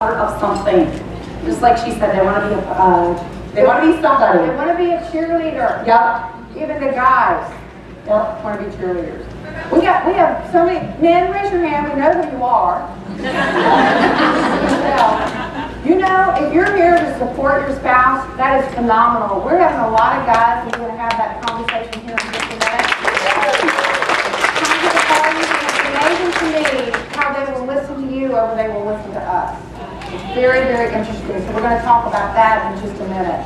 part of something. Just like she said, they want to be somebody. They want to be a cheerleader. Yep. Even the guys want to be cheerleaders. We have so many men. Raise your hand. We know who you are. You know, if you're here to support your spouse, that is phenomenal. We're having a lot of guys. We're going to have that conversation here in just a minute. Come to the party, and it's amazing to me how they will listen to you over they will listen to us. It's very, very interesting. So we're going to talk about that in just a minute.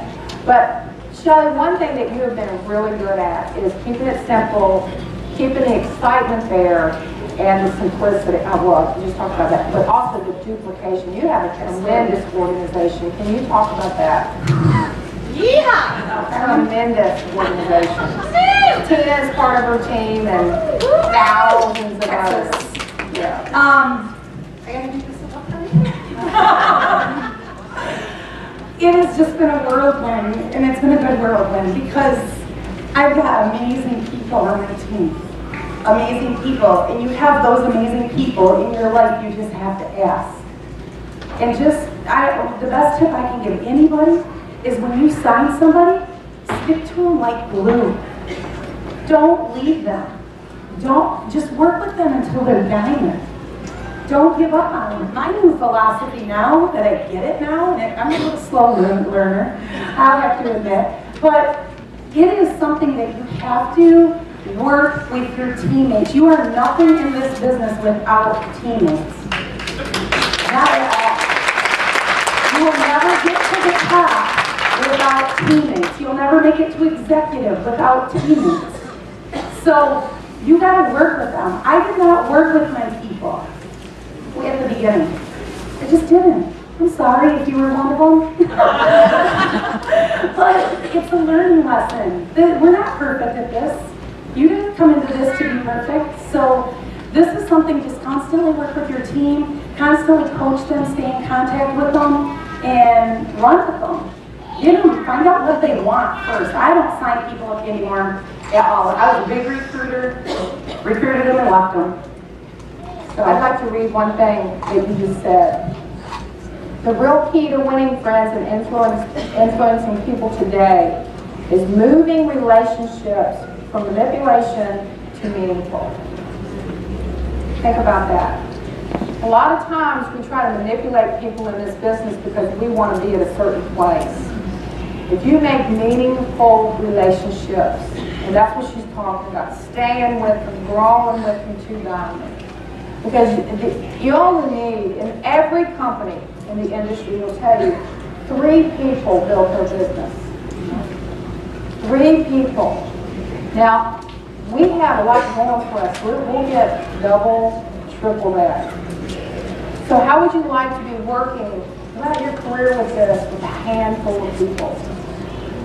But Shelley, one thing that you have been really good at is keeping it simple, keeping the excitement there, and the simplicity. Well, you just talked about that, but also the duplication. You have a tremendous organization. Can you talk about that? Yeah! Tremendous organization. Tina is part of her team, and thousands of others. Yeah. I gotta do this about It has just been a whirlwind, and it's been a good whirlwind because I've got amazing people on my team. Amazing people, and you have those amazing people in your life. You just have to ask. And the best tip I can give anybody is when you sign somebody, stick to them like glue. Don't leave them. Don't just work with them until they're diamond. Don't give up on them. My new philosophy now that I get it now, and I'm a little slow learner, I have to admit, but it is something that you have to work with your teammates. You are nothing in this business without teammates. Not at all. You will never get to the top without teammates. You'll never make it to executive without teammates. So you got to work with them. I did not work with my people at the beginning. I just didn't. I'm sorry if you were one of them. But it's a learning lesson. We're not perfect at this. You didn't come into this to be perfect. So this is something, just constantly work with your team, constantly coach them, stay in contact with them, and run with them. Find out what they want first. I don't sign people up anymore at all. I was a big recruiter, recruited them and left them. So I'd like to read one thing that you just said. The real key to winning friends and influencing people today is moving relationships from manipulation to meaningful. Think about that. A lot of times we try to manipulate people in this business because we want to be at a certain place. If you make meaningful relationships, and that's what she's talking about, staying with them, growing with them to diamond. Because you only need, in every company in the industry will tell you, 3 people build their business. 3 people. Now, we have a lot going for us. We'll get double, triple that. So how would you like to be working throughout your career with this with a handful of people?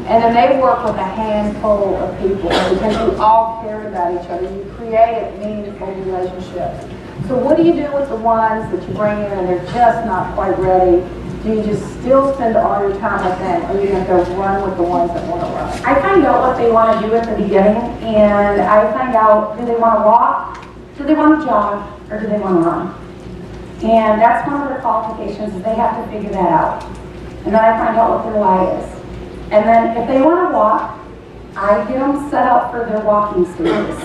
And then they work with a handful of people because you all care about each other. You create meaningful relationships. So what do you do with the ones that you bring in and they're just not quite ready? Do you just still spend all your time with them, or are you going to go run with the ones that want to run? I find out what they want to do at the beginning, and I find out, do they want to walk, do they want to jog, or do they want to run? And that's one of their qualifications, is they have to figure that out. And then I find out what their why is. And then if they want to walk, I get them set up for their walking stages.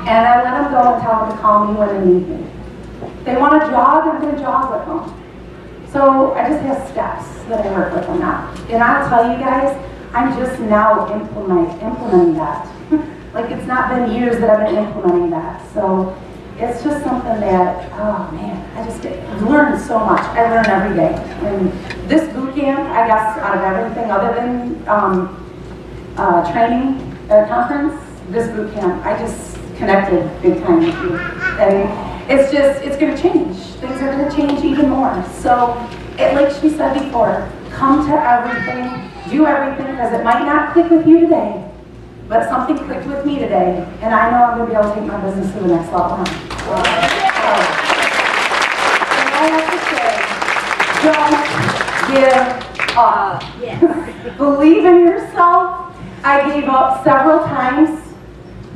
And I let them go and tell them to call me when they need me. If they want to jog, I'm going to jog with them. So I just have steps that I work with them now. And I'll tell you guys, I'm just now implementing that. Like, it's not been years that I've been implementing that. So it's just something that, oh man, I've learned so much. I learn every day. And this boot camp, I guess, out of everything other than training at a conference, this boot camp, I just connected big time with you. And it's going to change. Things are going to change even more. So, like she said before, come to everything, do everything, because it might not click with you today, but something clicked with me today, and I know I'm going to be able to take my business to the next level. And I have to say, don't give up. Yes. Believe in yourself. I gave up several times.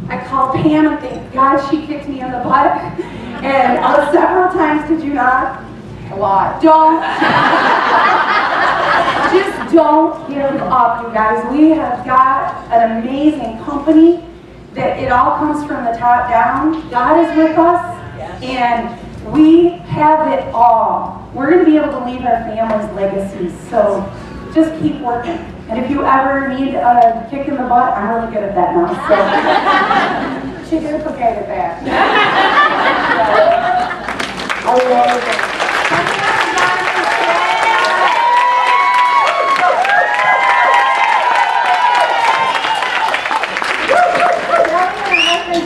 I called Pam and thank God she kicked me in the butt. And several times, did you not? A lot. Don't. Just don't give up, you guys. We have got an amazing company that it all comes from the top down. God is with us, and we have it all. We're going to be able to leave our family's legacies, so just keep working. And if you ever need a kick in the butt, I'm really good at that now. So. She duplicated that. I love it.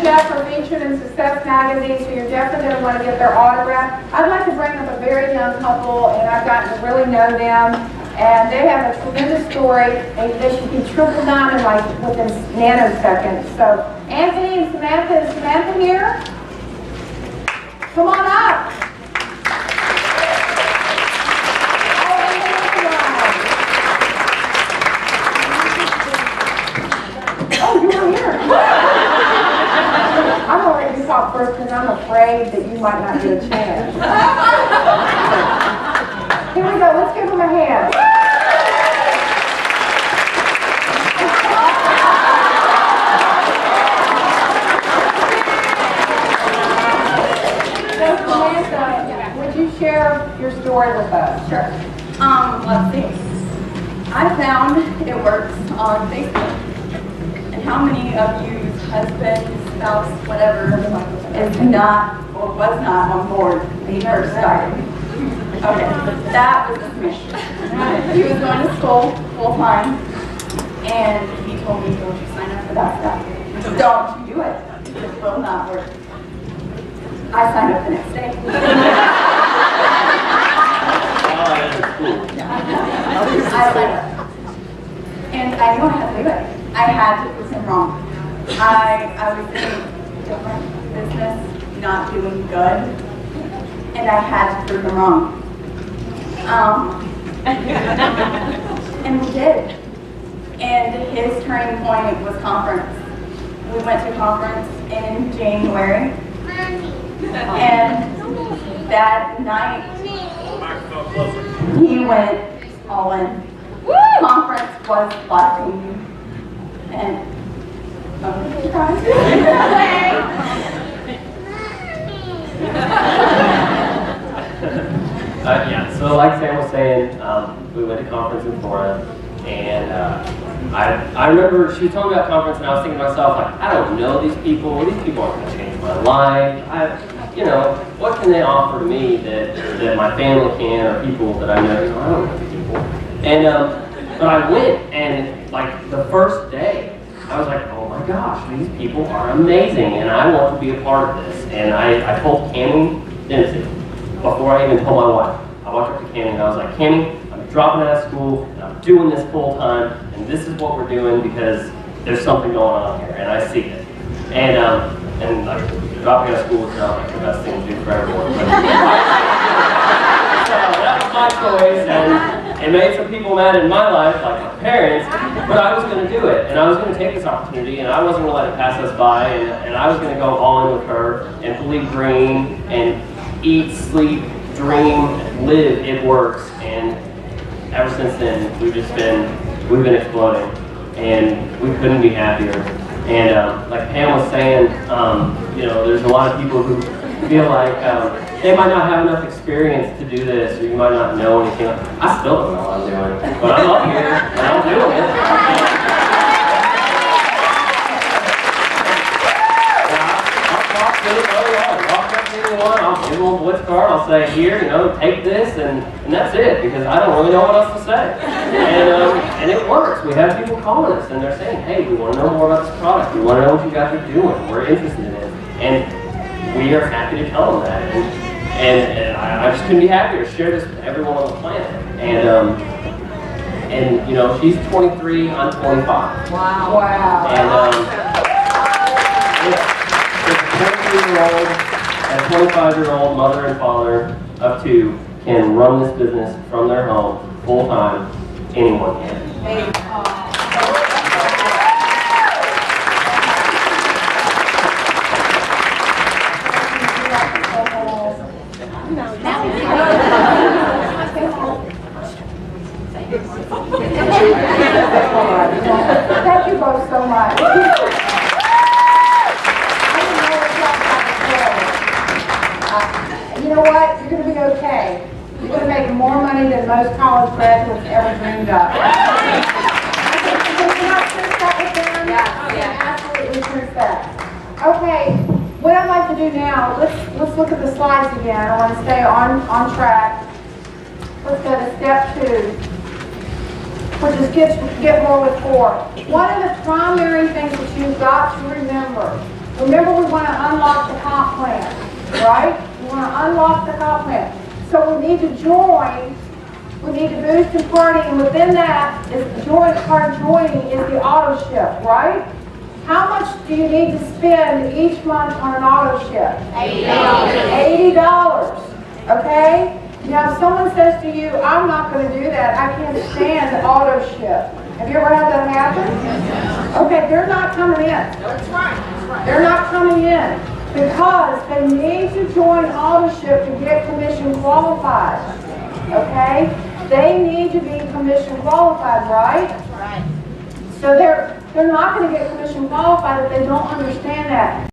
Jeff are featured in Success Magazine, so you're definitely going to want to get their autograph. I'd like to bring up a very young couple, and I've gotten to really know them, and they have a tremendous story. They should be triple diamond like within nanoseconds. So, Anthony and Samantha, is Samantha here? Come on up. Oh, you were here. I'm gonna let you talk first because I'm afraid that you might not get a chance. Here we go. Let's give them a hand. So Samantha, would you share your story with us? Sure. Let's see. I found it works on Facebook. And how many of you, husband, spouse, whatever, is not or was not on board when he first started? Okay, that was his mission. He was going to school full time, and he told me, don't you sign up for that stuff. Don't you do it. It will not work. I signed up the next day. I signed up. And I knew I had to do it. I had to prove him wrong. I was in a different business, not doing good, and I had to prove him wrong. And we did. And his turning point was conference. We went to conference in January, and that night he went all in. Conference was life-changing, and yeah, so like Sam was saying, we went to conference in Florida, and I remember she told me about conference, and I was thinking to myself, like, I don't know these people aren't going to change my life. You know, what can they offer to me that my family can, or people that I know? You know, I don't know these people. And, but I went, and like the first day, I was like, oh my gosh, these people are amazing, and I want to be a part of this. And I told Cammie Dempsey, before I even told my wife, I walked up to Cammie and I was like, Cammie, I'm dropping out of school, and I'm doing this full time, and this is what we're doing because there's something going on here, and I see it. And like, dropping out of school is not like the best thing to do for everyone. But so that was my choice, and it made some people mad in my life, like my parents, but I was going to do it, and I was going to take this opportunity, and I wasn't going to let it pass us by, and I was going to go all in with her, and believe green, and eat, sleep, dream, live, it works, and ever since then, we've been exploding, and we couldn't be happier. And like Pam was saying, you know, there's a lot of people who feel like they might not have enough experience to do this, or you might not know anything. I still don't know what I'm doing, but I'm up here and I'm doing it. Walk up to anyone, I'll give them a Blitz card, I'll say, here, you know, take this, and that's it, because I don't really know what else to say. And it works. We have people calling us, and they're saying, hey, we want to know more about this product. We want to know what you guys are doing. We're interested in it. And we are happy to tell them that. And I just couldn't be happier to share this with everyone on the planet. And you know, she's 23, I'm 25. Wow. Wow. And a 23-year-old and 25-year-old mother and father of two can run this business from their home full-time. Anyone can. You're going to make more money than most college graduates ever dreamed of. Can you not print that with them? Yeah. Absolutely print that. Okay, what I'd like to do now, let's look at the slides again. I want to stay on track. Let's go to step 2, which is get more with 4. One of the primary things that you've got to remember we want to unlock the comp plan, right? We want to unlock the comp plan. So we need to join, we need to boost and party, and within that is part of joining is the auto ship, right? How much do you need to spend each month on an auto ship? $80. Okay? Now, if someone says to you, I'm not going to do that, I can't stand the auto ship. Have you ever had that happen? Okay, they're not coming in. That's right. They're not coming in because they need to join auto ship to get commission qualified. Okay? They need to be commission qualified, right? Right. So they're not going to get commission qualified if they don't understand that.